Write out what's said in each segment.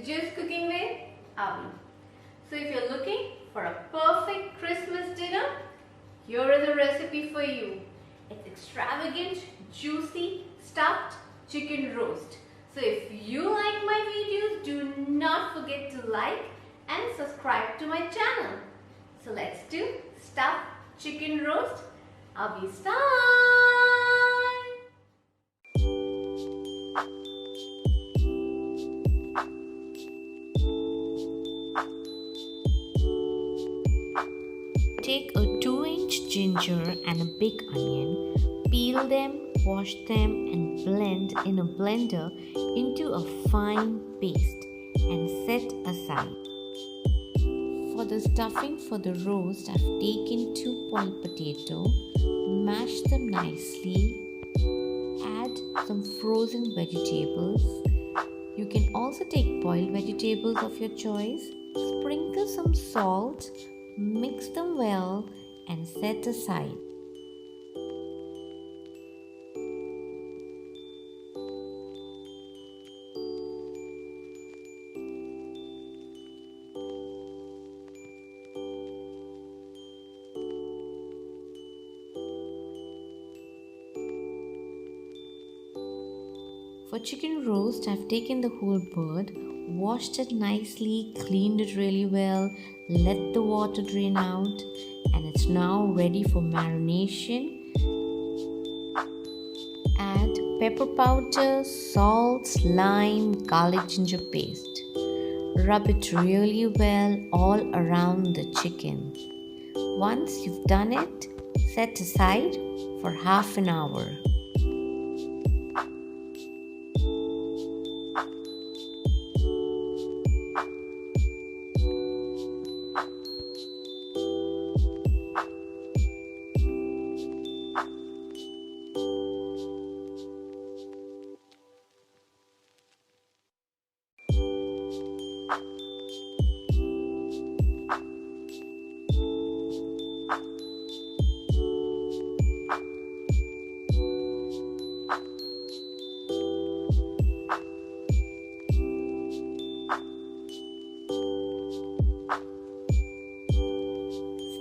Just Cooking with Avi. So if you're looking for a perfect Christmas dinner, here is a recipe for you. It's extravagant, juicy, stuffed chicken roast. So if you like my videos, do not forget to like and subscribe to my channel. So let's do stuffed chicken roast. Avi style. Take a 2-inch ginger and a big onion, peel them, wash them and blend in a blender into a fine paste and set aside. For the stuffing for the roast, I've taken 2 boiled potatoes, mash them nicely, add some frozen vegetables. You can also take boiled vegetables of your choice, sprinkle some salt, mix them well and set aside. For chicken roast, I've taken the whole bird, washed it nicely, cleaned it really well, let the water drain out, and it's now ready for marination. Add pepper powder, salt, lime, garlic ginger paste. Rub it really well all around the chicken. Once you've done it, set aside for half an hour.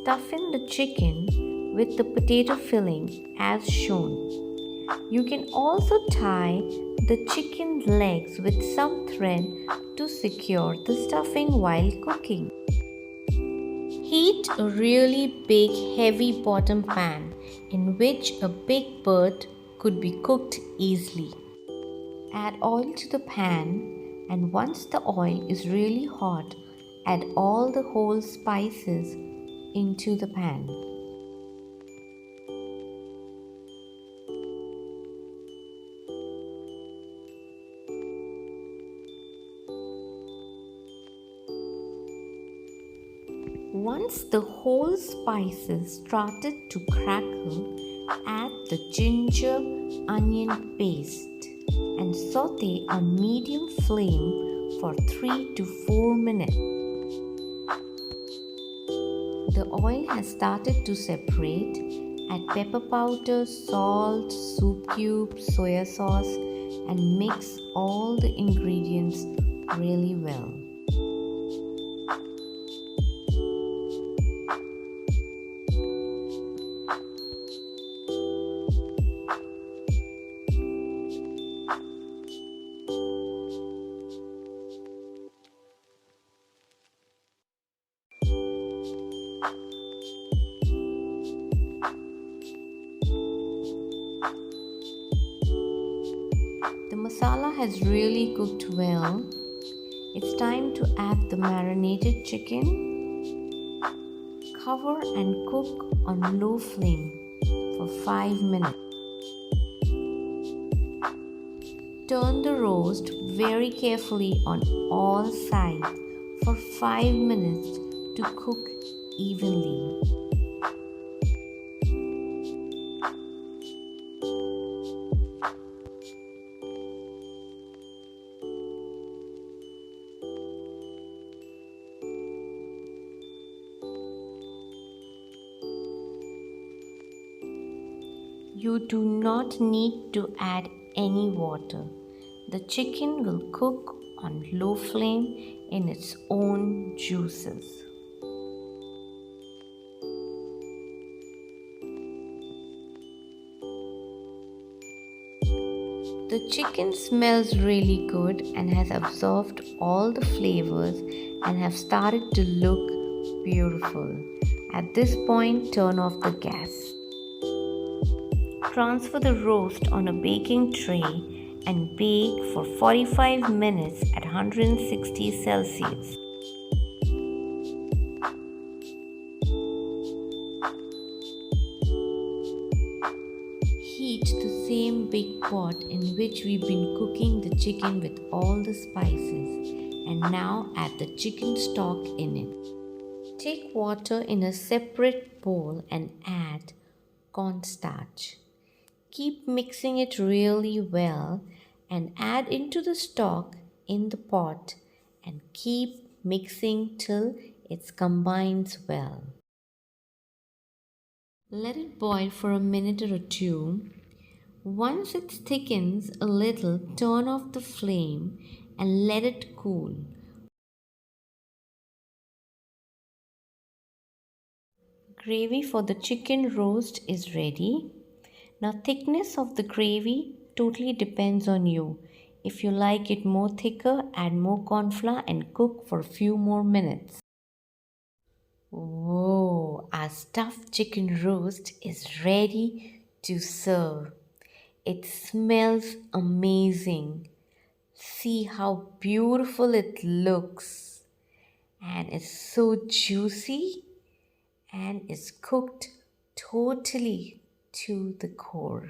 Stuff in the chicken with the potato filling as shown. You can also tie the chicken legs with some thread to secure the stuffing while cooking. Heat a really big heavy bottom pan in which a big bird could be cooked easily. Add oil to the pan, and once the oil is really hot, add all the whole spices into the pan. Once the whole spices started to crackle, add the ginger onion paste and saute on medium flame for 3 to 4 minutes. The oil has started to separate. Add pepper powder, salt, soup cubes, soya sauce and mix all the ingredients really well. The masala has really cooked well. It's time to add the marinated chicken. Cover and cook on low flame for 5 minutes. Turn the roast very carefully on all sides for 5 minutes to cook evenly. You do not need to add any water. The chicken will cook on low flame in its own juices. The chicken smells really good and has absorbed all the flavors and have started to look beautiful. At this point, turn off the gas. Transfer the roast on a baking tray and bake for 45 minutes at 160 Celsius. Heat the same big pot in which we've been cooking the chicken with all the spices, and now add the chicken stock in it. Take water in a separate bowl and add cornstarch. Keep mixing it really well and add into the stock in the pot and keep mixing till it combines well. Let it boil for a minute or two. Once it thickens a little, turn off the flame and let it cool. Gravy for the chicken roast is ready. Now, thickness of the gravy totally depends on you. If you like it more thicker, add more cornflour and cook for a few more minutes. Whoa, our stuffed chicken roast is ready to serve. It smells amazing. See how beautiful it looks. And it's so juicy and it's cooked totally to the core.